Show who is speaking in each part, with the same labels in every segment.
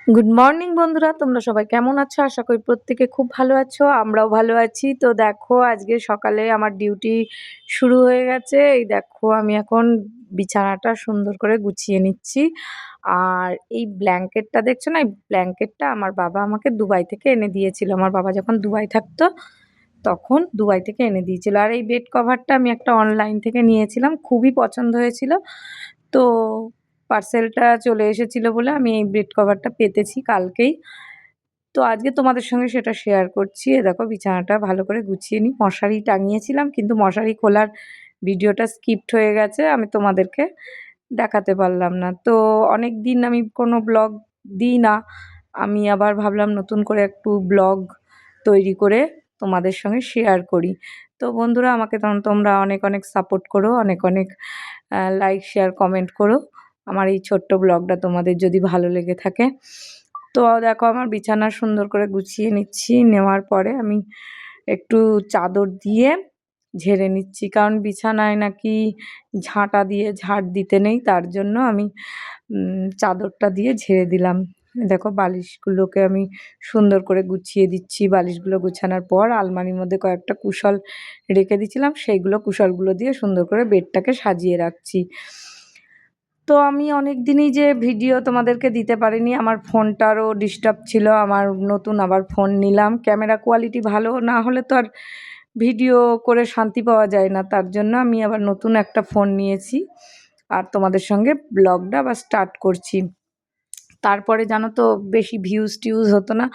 Speaker 1: Good morning বন্ধুরা, তোমরা সবাই কেমন আছো? আশা করি প্রত্যেকে খুব ভালো আছো। আমরাও ভালো আছি। তো দেখো, আজকে সকালে আমার ডিউটি শুরু হয়ে গেছে। এই দেখো, আমি এখন বিছানাটা সুন্দর করে গুছিয়ে নিচ্ছি। আর এই ব্ল্যাঙ্কেটটা দেখছো না, এই ব্ল্যাঙ্কেটটা আমার বাবা আমাকে দুবাই থেকে এনে দিয়েছিল। আমার বাবা যখন দুবাই থাকতো তখন দুবাই থেকে এনে দিয়েছিল। আর এই বেড কভারটা আমি একটা অনলাইন থেকে নিয়েছিলাম, খুবই পছন্দ হয়েছিল। তো পার্সেলটা চলে এসেছিল বলে আমি এই বেড কভারটা পেতেছি কালকেই। তো আজকে তোমাদের সঙ্গে সেটা শেয়ার করছি। এ দেখো, বিছানাটা ভালো করে গুছিয়ে নিই। মশারি টাঙিয়েছিলাম, কিন্তু মশারি খোলার ভিডিওটা স্কিপড হয়ে গেছে, আমি তোমাদেরকে দেখাতে পারলাম না। তো অনেক দিন আমি কোনো ব্লগ দিই না। আমি আবার ভাবলাম নতুন করে একটু ব্লগ তৈরি করে তোমাদের সঙ্গে শেয়ার করি। তো বন্ধুরা, আমাকে তোমরা অনেক অনেক সাপোর্ট করো, অনেক অনেক লাইক, শেয়ার, কমেন্ট করো আমার এই ছোট্ট ব্লগটা তোমাদের যদি ভালো লেগে থাকে। তো দেখো, আমার বিছানা সুন্দর করে গুছিয়ে নিচ্ছি। নেওয়ার পরে আমি একটু চাদর দিয়ে ঝেড়ে নিচ্ছি, কারণ বিছানায় নাকি ঝাঁটা দিয়ে ঝাড় দিতে নেই, তার জন্য আমি চাদরটা দিয়ে ঝেড়ে দিলাম। দেখো, বালিশগুলোকে আমি সুন্দর করে গুছিয়ে দিচ্ছি। বালিশগুলো গুছানোর পর আলমারির মধ্যে কয়েকটা কুশল রেখে দিয়েছিলাম, সেইগুলো কুশলগুলো দিয়ে সুন্দর করে বেডটাকে সাজিয়ে রাখছি। তো আমি অনেক দিনই যে ভিডিও তোমাদেরকে দিতে পারিনি, আমার ফোনটারও ডিস্টার্ব ছিল। আমার নতুন আবার ফোন নিলাম। ক্যামেরা কোয়ালিটি ভালো না হলে তো আর ভিডিও করে শান্তি পাওয়া যায় না, তার জন্য আমি আবার নতুন একটা ফোন নিয়েছি আর তোমাদের সঙ্গে ব্লগটা আবার স্টার্ট করছি। তারপরে জানো তো, বেশি ভিউজ টিউজ হতো না,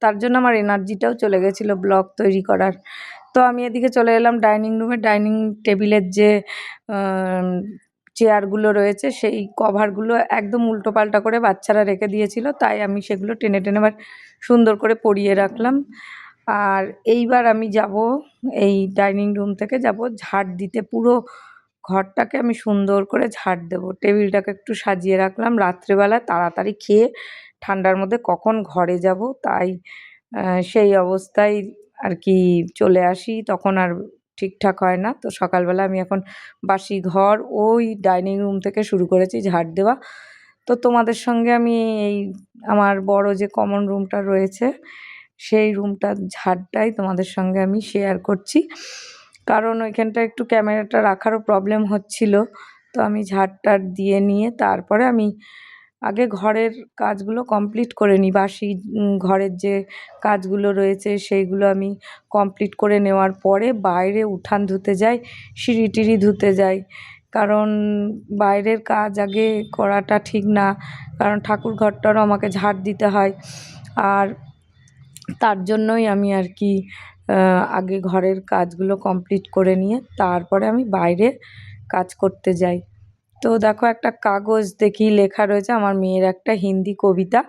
Speaker 1: তার জন্য আমার এনার্জিটাও চলে গেছিলো ব্লগ তৈরি করার। তো আমি এদিকে চলে এলাম ডাইনিং রুমে। ডাইনিং টেবিলের যে চেয়ারগুলো রয়েছে, সেই কভারগুলো একদম উল্টোপাল্টা করে বাচ্চারা রেখে দিয়েছিল, তাই আমি সেগুলো টেনে টেনে আবার সুন্দর করে পরিয়ে রাখলাম। আর এইবার আমি যাব, এই ডাইনিং রুম থেকে যাব ঝাড় দিতে। পুরো ঘরটাকে আমি সুন্দর করে ঝাড় দেবো। টেবিলটাকে একটু সাজিয়ে রাখলাম। রাত্রেবেলা তাড়াতাড়ি খেয়ে ঠান্ডার মধ্যে কখন ঘরে যাব, তাই সেই অবস্থায় আর কি চলে আসি, তখন আর ঠিকঠাক হয় না। তো সকালবেলা আমি এখন বাসি ঘর ওই ডাইনিং রুম থেকে শুরু করেছি ঝাড় দেওয়া। তো তোমাদের সঙ্গে আমি এই আমার বড় যে কমন রুমটা রয়েছে, সেই রুমটার ঝাড়টাই তোমাদের সঙ্গে আমি শেয়ার করছি, কারণ ওইখানটা একটু ক্যামেরাটা রাখারও প্রবলেম হচ্ছিল। তো আমি ঝাড়টার দিয়ে নিয়ে তারপরে আমি আগে ঘরের কাজগুলো কমপ্লিট করে নিই। বাসি ঘরের যে কাজগুলো রয়েছে সেইগুলো আমি কমপ্লিট করে নেওয়ার পরে বাইরে উঠান ধুতে যাই, সিঁড়ি টিড়ি ধুতে যাই, কারণ বাইরের কাজ আগে করাটা ঠিক না, কারণ ঠাকুর ঘরটারও আমাকে ঝাড় দিতে হয়। আর তার জন্যই আমি আর কি আগে ঘরের কাজগুলো কমপ্লিট করে নিয়ে তারপরে আমি বাইরে কাজ করতে যাই। তো দেখো, একটা কাগজ দেখি লেখা রয়েছে আমার মেয়ের একটা হিন্দি কবিতা,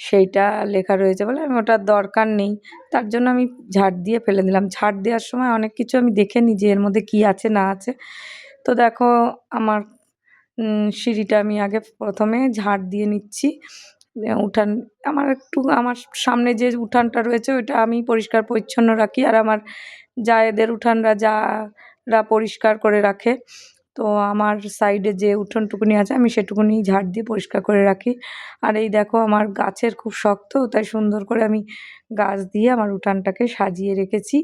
Speaker 1: সেইটা লেখা রয়েছে বলে আমি ওটার দরকার নেই, তার জন্য আমি ঝাড় দিয়ে ফেলে দিলাম। ঝাড় দেওয়ার সময় অনেক কিছু আমি দেখে নিই যে এর মধ্যে কী আছে না আছে। তো দেখো, আমার সিঁড়িটা আমি আগে প্রথমে ঝাড় দিয়ে নিচ্ছি। উঠান, আমার সামনে যে উঠানটা রয়েছে ওইটা আমি পরিষ্কার পরিচ্ছন্ন রাখি, আর আমার জায়েদের উঠানরা যারা পরিষ্কার করে রাখে। তো আমার সাইডে যে উঠোনটুকুনি আছে আমি সেটুকুনি ঝাড় দিয়ে পরিষ্কার করে রাখি। আর এই দেখো, আমার গাছের খুব শখ, তো তাই সুন্দর করে আমি গাছ দিয়ে আমার উঠানটাকে সাজিয়ে রেখেছি।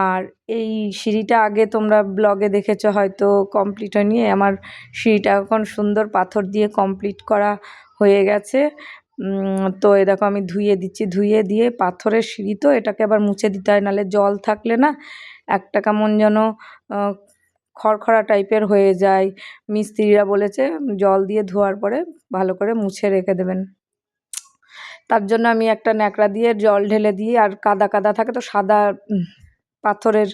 Speaker 1: আর এই সিঁড়িটা আগে তোমরা ব্লগে দেখেছো হয়তো, কমপ্লিট হয়নি। আমার সিঁড়িটা এখন সুন্দর পাথর দিয়ে কমপ্লিট করা হয়ে গেছে। তো এই দেখো, আমি ধুয়ে দিচ্ছি। ধুয়ে দিয়ে পাথরের সিঁড়ি তো, এটাকে আবার মুছে দিতে হয়, নাহলে জল থাকলে না একটা কেমন যেন খড়খড়া টাইপের হয়ে যায়। মিস্ত্রিরা বলেছে জল দিয়ে ধোয়ার পরে ভালো করে মুছে রেখে দেবেন। তার জন্য আমি একটা ন্যাকড়া দিয়ে জল ঢেলে দিই। আর কাদা কাদা থাকে তো, সাদা পাথরের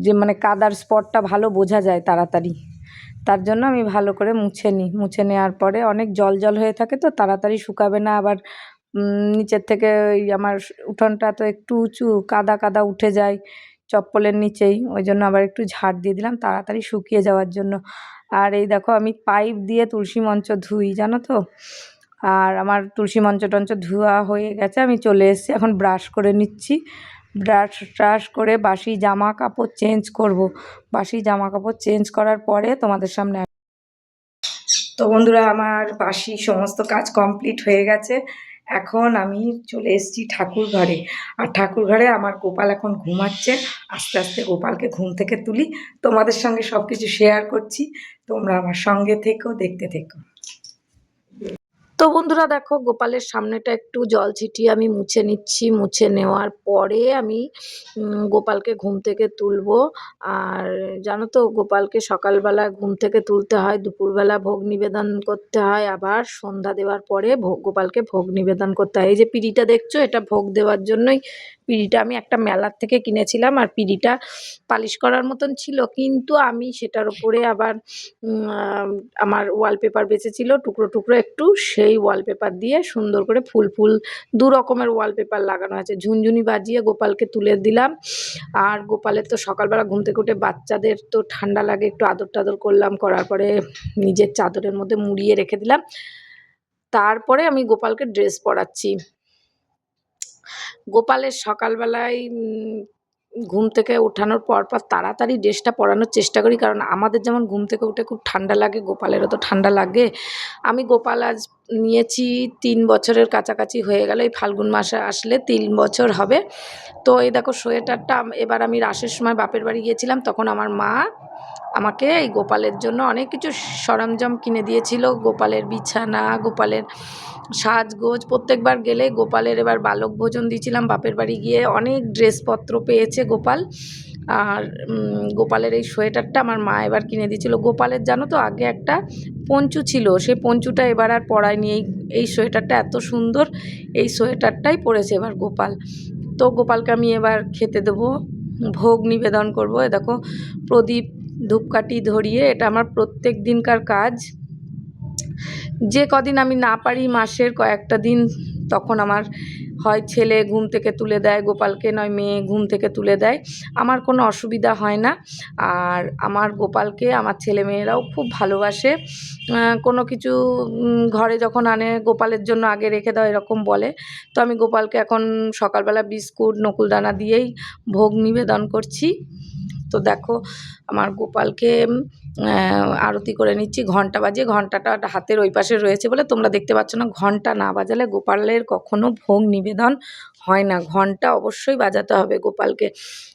Speaker 1: যে মানে কাদার স্পটটা ভালো বোঝা যায় তাড়াতাড়ি, তার জন্য আমি ভালো করে মুছে নিই। মুছে নেওয়ার পরে অনেক জল জল হয়ে থাকে তো তাড়াতাড়ি শুকাবে না। আবার নিচের থেকে ওই আমার উঠোনটা তো একটু উঁচু, কাদা কাদা উঠে যায় চপ্পলের নিচেই, ওই জন্য আবার একটু ঝাড় দিয়ে দিলাম তাড়াতাড়ি শুকিয়ে যাওয়ার জন্য। আর এই দেখো, আমি পাইপ দিয়ে তুলসী মঞ্চ ধুই, জানো তো। আর আমার তুলসী মঞ্চ টঞ্চ ধোয়া হয়ে গেছে, আমি চলে এসেছি, এখন ব্রাশ করে নিচ্ছি। ব্রাশ করে বাসি জামা কাপড় চেঞ্জ করব। বাসি জামা কাপড় চেঞ্জ করার পরে তোমাদের সামনে তো বন্ধুরা, আমার বাসি সমস্ত কাজ কমপ্লিট হয়ে গেছে। এখন আমি চলে এসেছি ঠাকুর ঘরে। আর ঠাকুর ঘরে আমার গোপাল এখন ঘুমাচ্ছে। আস্তে আস্তে গোপালকে ঘুম থেকে তুলি, তোমাদের সঙ্গে সব কিছু শেয়ার করছি। তোমরা আমার সঙ্গে থেকো, দেখতে থেকো। তো বন্ধুরা দেখো, গোপালের সামনেটা একটু জল ছিটিয়ে আমি মুছে নিচ্ছি। মুছে নেওয়ার পরে আমি গোপালকে ঘুম থেকে তুলবো। আর জানো তো, গোপালকে সকালবেলা ঘুম থেকে তুলতে হয়, দুপুরবেলা ভোগ নিবেদন করতে হয়, আবার সন্ধ্যা দেওয়ার পরে গোপালকে ভোগ নিবেদন করতে হয়। এই যে পিঁড়িটা দেখছো, এটা ভোগ দেওয়ার জন্যই। পিঁড়িটা আমি একটা মেলার থেকে কিনেছিলাম, আর পিঁড়িটা পালিশ করার মতন ছিল, কিন্তু আমি সেটার উপরে আবার আমার ওয়ালপেপার বেঁচেছিল টুকরো টুকরো একটু, সেই ওয়ালপেপার দিয়ে সুন্দর করে ফুল ফুল দু রকমের ওয়ালপেপার লাগানো আছে। ঝুনঝুনি বাজিয়ে গোপালকে তুলে দিলাম। আর গোপালের তো সকালবেলা ঘুম থেকে উঠে, বাচ্চাদের তো ঠান্ডা লাগে, একটু আদর টাদর করলাম, করার পরে নিজের চাদরের মধ্যে মুড়িয়ে রেখে দিলাম। তারপরে আমি গোপালকে ড্রেস পরাচ্ছি। গোপালের সকালবেলায় ঘুম থেকে ওঠানোর পর তাড়াতাড়ি ড্রেসটা পরানোর চেষ্টা করি, কারণ আমাদের যেমন ঘুম থেকে উঠে খুব ঠান্ডা লাগে, গোপালেরও তো ঠান্ডা লাগে। আমি গোপাল আজ নিয়েছি 3 বছরের কাছাকাছি হয়ে গেল। এই ফাল্গুন মাসে আসলে 3 বছর হবে। তো এই দেখো সোয়েটারটা, এবার আমি রাসের সময় বাপের বাড়ি গিয়েছিলাম, তখন আমার মা আমাকে এই গোপালের জন্য অনেক কিছু সরঞ্জাম কিনে দিয়েছিল। গোপালের বিছানা, গোপালের সাজগোজ, প্রত্যেকবার গেলে গোপালের এবার বালক ভোজন দিয়েছিলাম বাপের বাড়ি গিয়ে। অনেক ড্রেসপত্র পেয়েছে গোপাল। আর গোপালের এই সোয়েটারটা আমার মা এবার কিনে দিয়েছিল। গোপালের জানো তো, আগে একটা পঞ্চু ছিল, সেই পঞ্চুটা এবার আর পরায়নি। এই সোয়েটারটা এত সুন্দর, এই সোয়েটারটাই পরেছে এবার গোপাল। তো গোপালকে আমি এবার খেতে দেবো, ভোগ নিবেদন করবো। এ দেখো, প্রদীপ ধূপকাঠি ধরিয়ে, এটা আমার প্রত্যেক দিনকার কাজ। যে কদিন আমি না পারি, মাসের কয়েকটা দিন, তখন আমার হয় ছেলে ঘুম থেকে তুলে দেয় গোপালকে, নয় মেয়ে ঘুম থেকে তুলে দেয়। আমার কোনো অসুবিধা হয় না। আর আমার গোপালকে আমার ছেলেমেয়েরাও খুব ভালোবাসে। কোনো কিছু ঘরে যখন আনে, গোপালের জন্য আগে রেখে দাও এরকম বলে। তো আমি গোপালকে এখন সকালবেলা বিস্কুট নকুলদানা দিয়েই ভোগ নিবেদন করছি। তো দেখো, আমার গোপালকে আরতি করে নিচ্ছি। ঘণ্টা বাজিয়ে, ঘণ্টাটা হাতের ওই পাশে রয়েছে বলে তোমরা দেখতে পাচ্ছ না। ঘণ্টা না বাজালে গোপালের কখনো ভোগ নিবেদন হয় না, ঘণ্টা অবশ্যই বাজাতে হবে গোপালকে।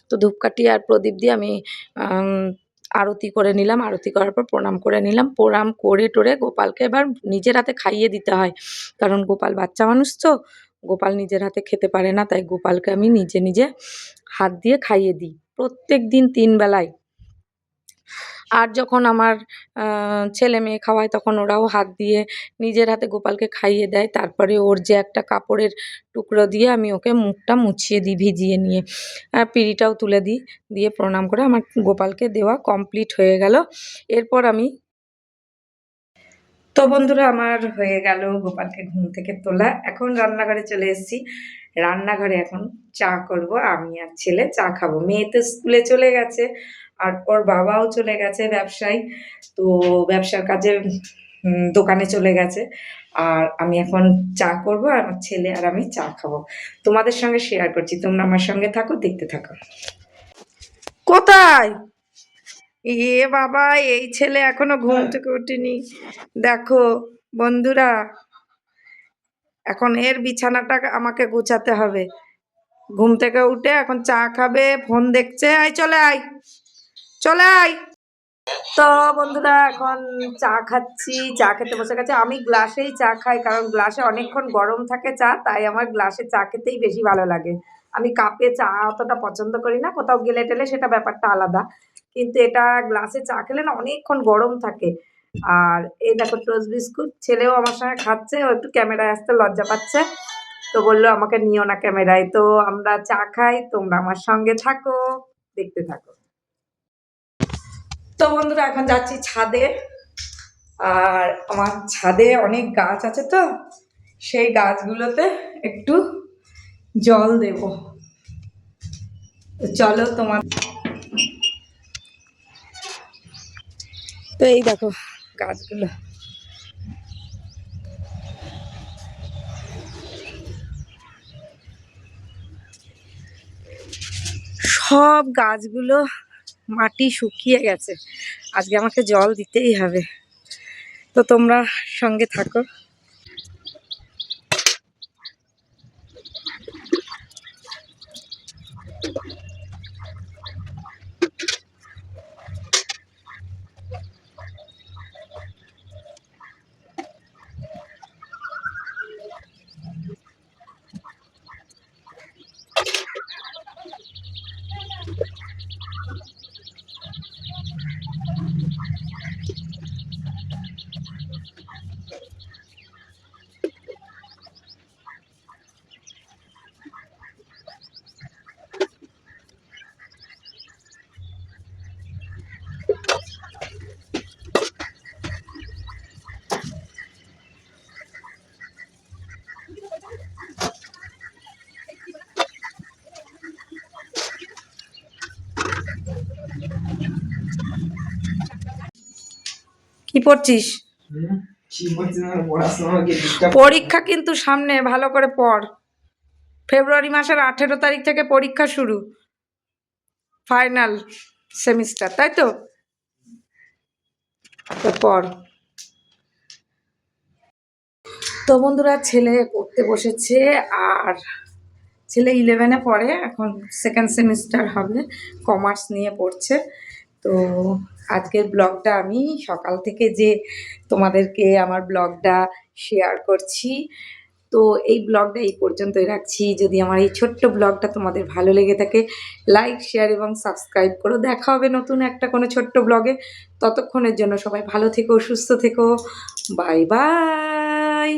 Speaker 1: তো ধূপকাঠি আর প্রদীপ দিয়ে আমি আরতি করে নিলাম। আরতি করার পর প্রণাম করে নিলাম। প্রণাম করে টোরে গোপালকে এবার নিজের হাতে খাইয়ে দিতে হয়, কারণ গোপাল বাচ্চা মানুষ তো, গোপাল নিজের হাতে খেতে পারে না। তাই গোপালকে আমি নিজে নিজে হাত দিয়ে খাইয়ে দিই প্রত্যেক দিন 3 বেলায়। আর যখন আমার ছেলে মেয়ে খাওয়ায়, তখন ওরাও হাত দিয়ে নিজের হাতে গোপালকে খাইয়ে দেয়। তারপরে ওর যে একটা কাপড়ের টুকরো দিয়ে আমি ওকে মুখটা মুছিয়ে দিই ভিজিয়ে নিয়ে। পিঁড়িটাও তুলে দিই, দিয়ে প্রণাম করে আমার গোপালকে দেওয়া কমপ্লিট হয়ে গেল। এরপর আমি, তো বন্ধুরা, আমার হয়ে গেল গোপালকে ঘুম থেকে তোলা। এখন রান্নাঘরে চলে এসেছি। রান্নাঘরে এখন চা করব, আমি আর ছেলে চা খাবো। মেয়ে তো স্কুলে চলে গেছে, আর ওর বাবাও চলে গেছে ব্যবসায়। তো ব্যবসার কাজে দোকানে চলে গেছে। আর আমি এখন চা করব, আর আমার ছেলে আর আমি চা খাবো। তোমাদের সঙ্গে শেয়ার করছি, তোমরা আমার সঙ্গে থাকো, দেখতে থাকো। কোথায়? এ বাবা, এই ছেলে এখনো ঘুম থেকে ওঠেনি। দেখো বন্ধুরা, এখন এর বিছানাটা আমাকে গুছাতে হবে। ঘুম থেকে উঠে এখন চা খাবে, ফোন দেখছে। আয় চলে আয়, চলে আয়। তো বন্ধুরা, এখন চা খাচ্ছি। চা খেতে বসে গেছে। আমি গ্লাসেই চা খাই, কারণ গ্লাসে অনেকক্ষণ গরম থাকে চা, তাই আমার গ্লাসে চা খেতেই বেশি ভালো লাগে। আমি কাপে চা অতটা পছন্দ করি না, কোথাও গেলে টেলে সেটা ব্যাপারটা আলাদা, কিন্তু এটা গ্লাসে চা খেলে না অনেকক্ষণ গরম থাকে। আর এই দেখো টোস্ট বিস্কুট, ছেলেও আমার সঙ্গে খাচ্ছে। ও একটু ক্যামেরায় আসতে লজ্জা পাচ্ছে, তো বললো আমাকে নিও না ক্যামেরায়। তো আমরা চা খাই, তোমরা আমার সঙ্গে থাকো, দেখতে থাকো। তো বন্ধুরা, এখন যাচ্ছি ছাদে। আর আমার ছাদে অনেক গাছ আছে, তো সেই গাছগুলোতে একটু জল দেব। তো চলো তোমার, তো এই দেখো গাছগুলো, সব গাছগুলো মাটি শুকিয়ে গেছে। আজকে আমাকে জল দিতেই হবে। তো তোমরা সঙ্গে থাকো। কি পড়ছিস? পরীক্ষা কিন্তু সামনে, ভালো করে পড়। ফেব্রুয়ারি মাসের 18 তারিখ থেকে পরীক্ষা শুরু, ফাইনাল সেমিস্টার, তাই তো? পড়। তো বন্ধুরা, ছেলে পড়তে বসেছে, আর ছেলে 11-এ পড়ে, এখন সেকেন্ড সেমিস্টার হবে, কমার্স নিয়ে পড়ছে। তো আজকের ব্লগটা আমি সকাল থেকে যে তোমাদেরকে আমার ব্লগটা শেয়ার করছি, তো এই ব্লগটা এই পর্যন্তই রাখছি। যদি আমার এই ছোট্ট ব্লগটা তোমাদের ভালো লেগে থাকে, লাইক, শেয়ার এবং সাবস্ক্রাইব করো। দেখা হবে নতুন একটা কোনো ছোট্ট ব্লগে। ততক্ষণের জন্য সবাই ভালো থেকো, সুস্থ থেকো। Bye bye.